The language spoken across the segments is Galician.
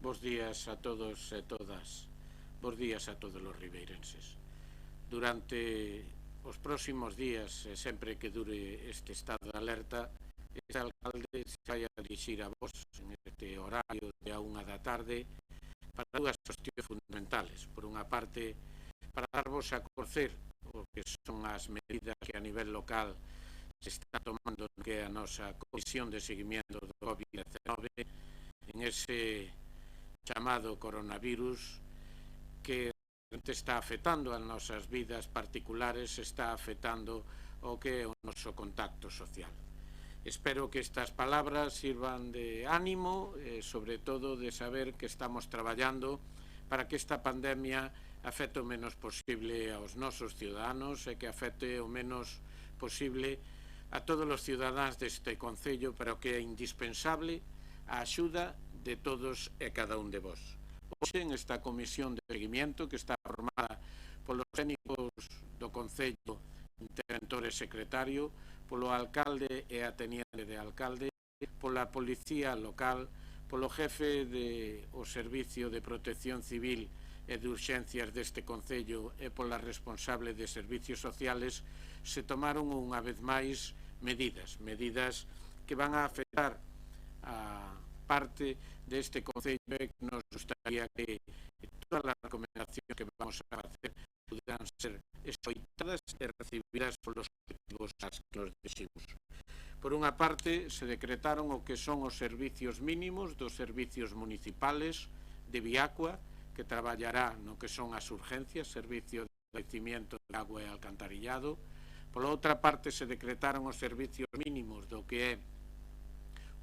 Bos días a todos e todas. Bos días a todos os ribeirenses. Durante os próximos días, e sempre que dure este estado de alerta, este alcalde se vai a dirixir a vos en este horario de a 1 da tarde para dúas cuestións fundamentales. Por unha parte, para darvos a conocer o que son as medidas que a nivel local se está tomando no que é a nosa Comisión de Seguimiento do COVID-19 en ese chamado coronavirus que está afectando as nosas vidas particulares, está afectando o que é o noso contacto social. Espero que estas palabras sirvan de ánimo e, sobre todo, de saber que estamos traballando para que esta pandemia afecte o menos posible aos nosos ciudadanos e que afecte o menos posible a todos os cidadáns deste concello, pero que é indispensable a axuda de todos e cada un de vos. Hoxe, en esta comisión de seguimiento que está formada polos técnicos do Concello, interventor e secretario, polo alcalde e a teniente de alcalde, pola policía local, polo jefe do Servicio de Protección Civil e de Urxencias deste Concello e pola responsable de Servicios Sociales, se tomaron unha vez máis medidas que van a afectar a parte deste Concello e que nos gustaría que todas as recomendacións que vamos a facer puderan ser escoitadas e recibidas polos colectivos as que nos diriximos. Por unha parte, se decretaron o que son os servicios mínimos dos servicios municipales de Viacua, que traballará no que son as urgencias, servicio de abastecimiento de agua e alcantarillado. Por outra parte, se decretaron os servicios mínimos do que é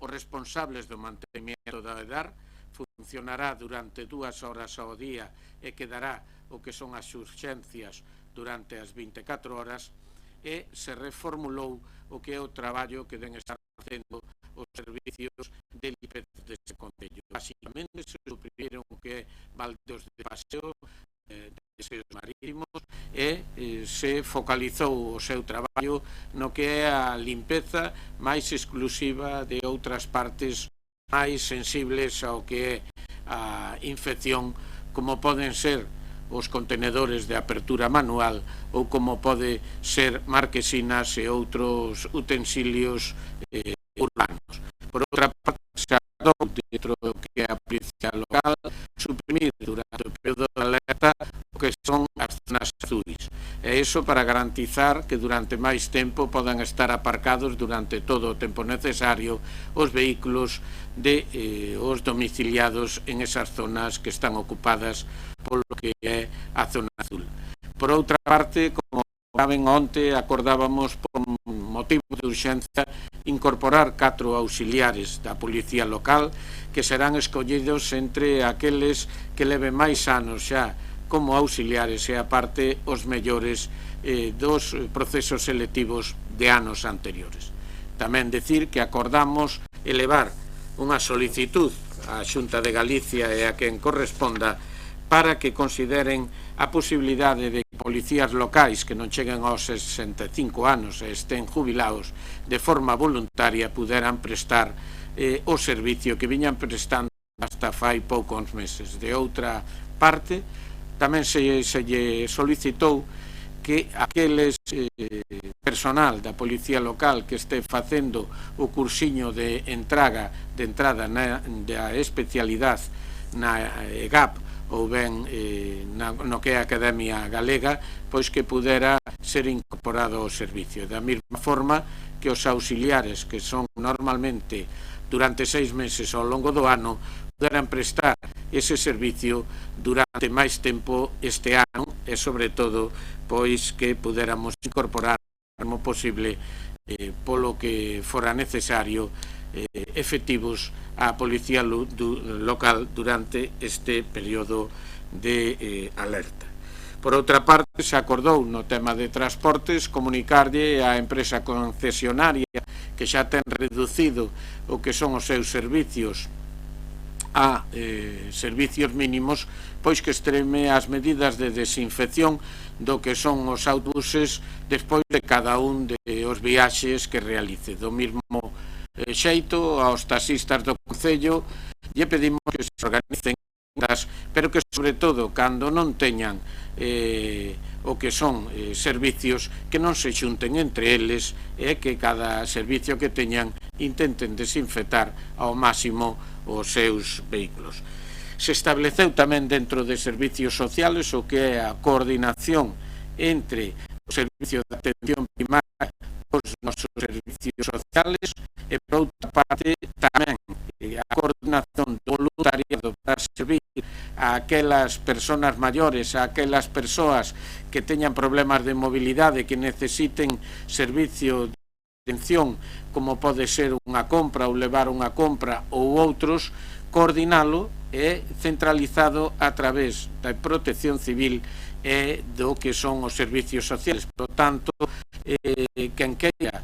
os responsables do mantenimento da EDAR. Funcionará durante 2 horas ao día e quedará o que son as urxencias durante as 24 horas e se reformulou o que é o traballo que deben estar facendo os servicios de limpeza deste concello. Basicamente se suprimiron o que é baldeos de paseo, de paseos marítimos e se focalizou o seu traballo no que é a limpeza máis exclusiva de outras partes máis sensibles ao que é a infección, como poden ser os contenedores de apertura manual ou como pode ser marquesinas e outros utensilios urbanos. Por outra parte, se acordou dentro do que é a policía local suprimir durante o período de alerta o que son as zonas azuis. E iso para garantizar que durante máis tempo podan estar aparcados durante todo o tempo necesario os vehículos de os domiciliados en esas zonas que están ocupadas polo que é a zona azul. Por outra parte, como saben, onte acordábamos por motivo de urxencia incorporar 4 auxiliares da policía local que serán escollidos entre aqueles que leven máis anos xa como auxiliares e aparte os mellores dos procesos selectivos de anos anteriores. Tamén decir que acordamos elevar unha solicitud á Xunta de Galicia e a quen corresponda para que consideren a posibilidade de que policías locais que non cheguen aos 65 anos e estén jubilados de forma voluntaria puderan prestar o servicio que viñan prestando hasta fai poucos meses. De outra parte, tamén se lle solicitou que aqueles personal da policía local que este facendo o cursiño de entrada da especialidade na EGAP ou ben no que é a Academia Galega, pois que pudera ser incorporado ao servicio. Da mesma forma que os auxiliares, que son normalmente durante 6 meses ao longo do ano, puderan prestar ese servicio durante máis tempo este ano e, sobre todo, pois que puderamos incorporar como posible polo que fora necesario efectivos á policía local durante este período de alerta. Por outra parte, se acordou no tema de transportes comunicarlle á empresa concesionaria que xa ten reducido o que son os seus servicios a servicios mínimos, pois que extreme as medidas de desinfección do que son os autobuses despois de cada un dos viaxes que realice. Do mesmo xeito, aos taxistas do Concello lle pedimos que se organicen, pero que sobre todo cando non teñan o que son servicios, que non se xunten entre eles e que cada servicio que teñan intenten desinfectar ao máximo os seus vehículos. Se estableceu tamén dentro de servicios sociales o que é a coordinación entre o servicio de atención primaria os nosos servicios sociales e, por outra parte, tamén a coordinación do voluntariado para servir a aquelas persoas maiores, a aquelas persoas que teñan problemas de mobilidade, que necesiten servicio de atención, como pode ser unha compra ou levar unha compra ou outros, coordinalo e centralizado a través da protección civil e do que son os servicios sociales. Por tanto, quen queira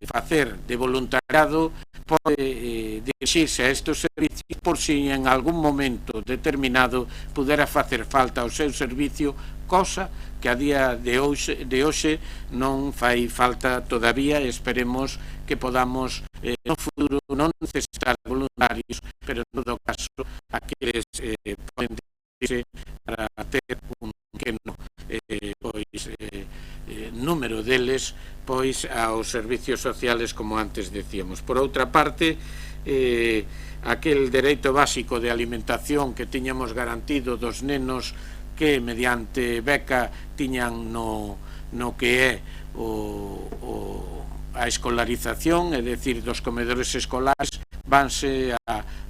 facer de voluntariado pode dirixirse a estes servicios por si en algún momento determinado pudera facer falta o seu servicio, cosa que a día de hoxe non fai falta todavía, e esperemos que podamos no futuro non necesitar voluntarios, pero en todo caso aqueles poden dirixirse para ter un pequeno número deles pois aos servicios sociales, como antes decíamos. Por outra parte, aquel dereito básico de alimentación que tiñamos garantido dos nenos que mediante beca tiñan no que é a escolarización, é dicir, dos comedores escolares, vanse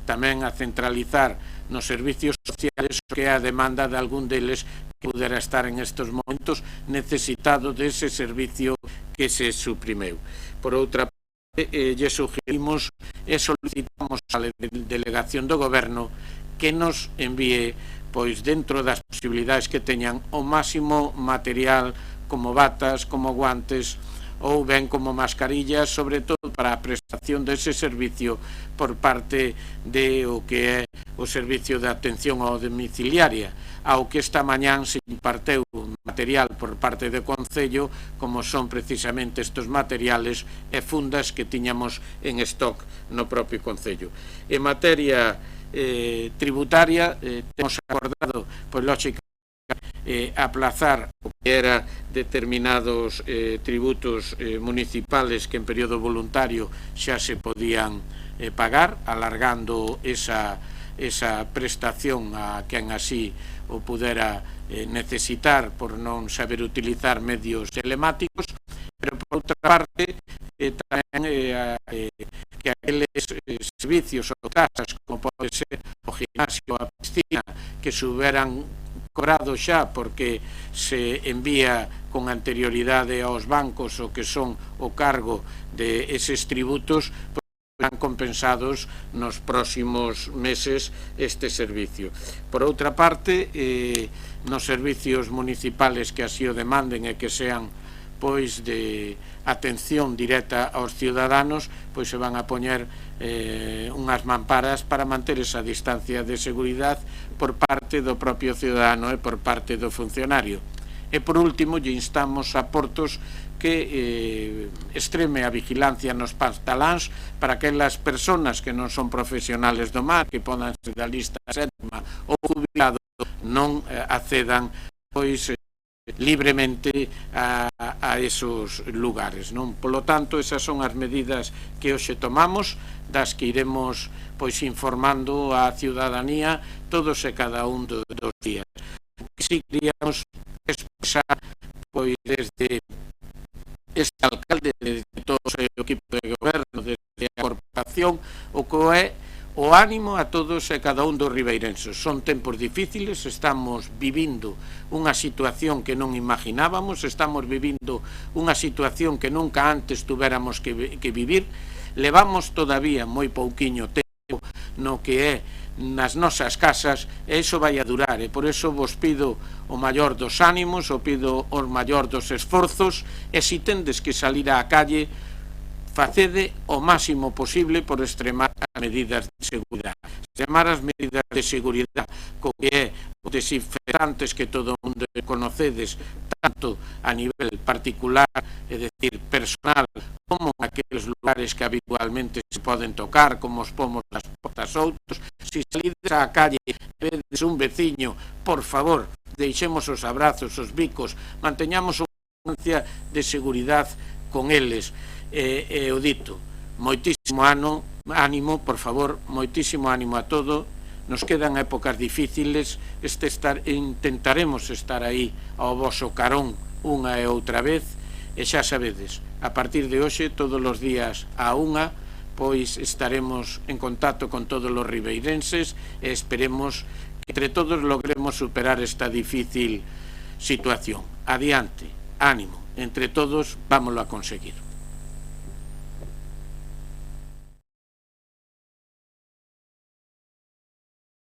tamén a centralizar nos servicios sociales, que é a demanda de algún deles que pudera estar en estes momentos necesitado dese servicio que se suprimeu. Por outra parte, lle sugerimos e solicitamos a delegación do Goberno que nos envíe, pois dentro das posibilidades que teñan, o máximo material como batas, como guantes ou ben como mascarillas, sobre todo para a prestación dese servicio por parte de o que é o servicio de atención ao domiciliaria, ao que esta mañán se imparteu material por parte do Concello, como son precisamente estes materiales e fundas que tiñamos en stock no propio Concello. En materia tributaria, temos acordado, pois lógicamente, aplazar o que era determinados tributos municipales que en período voluntario xa se podían pagar, alargando esa prestación a quen así o pudera necesitar por non saber utilizar medios telemáticos, pero por outra parte tamén que aqueles servicios ou tasas, como pode ser o gimnasio, a piscina, que suberan cobrado xa porque se envía con anterioridade aos bancos o que son o cargo de eses tributos, serán compensados nos próximos meses este servicio. Por outra parte, nos servicios municipales que así o demanden e que sean pois de atención directa aos ciudadanos, pois se van a poñer unhas mamparas para manter esa distancia de seguridade por parte do propio ciudadano e por parte do funcionario. E por último, lle instamos a Portos que extreme a vigilancia nos pastaláns para que as persoas que non son profesionales do mar, que podan ser da lista sétima ou jubilado, non accedan pois libremente a esos lugares, non? Polo tanto, esas son as medidas que hoxe tomamos, das que iremos pois informando á ciudadanía todos e cada un dos días. O que si queríamos expresar pois desde este alcalde, desde todo o seu equipo de goberno, desde a corporación, o que é o ánimo a todos e cada un dos ribeirenses. Son tempos difíciles, estamos vivindo unha situación que non imaginábamos, estamos vivindo unha situación que nunca antes tuveramos que vivir. Levamos todavía moi pouquiño tempo no que é nas nosas casas, e iso vai a durar, e por iso vos pido o maior dos ánimos, o pido o maior dos esforzos, e se tendes que salir á calle, facede o máximo posible por extremar as medidas de seguridade. extremar as medidas de seguridade, co que é os desinfectantes que todo o mundo conocedes, tanto a nivel particular, é dicir, personal, como naqueles lugares que habitualmente se poden tocar, como os pomos das portas outros. Se salides á calle e vedes un veciño, por favor, deixemos os abrazos, os bicos, manteñamos unha distancia de seguridade con eles. E o dito, moitísimo ánimo, por favor, moitísimo ánimo a todo. Nos quedan épocas difíciles, intentaremos estar aí ao voso carón unha e outra vez, e xa sabedes, a partir de hoxe, todos os días a unha, pois estaremos en contacto con todos os ribeirenses e esperemos que entre todos logremos superar esta difícil situación. Adiante, ánimo, entre todos vámoslo a conseguir.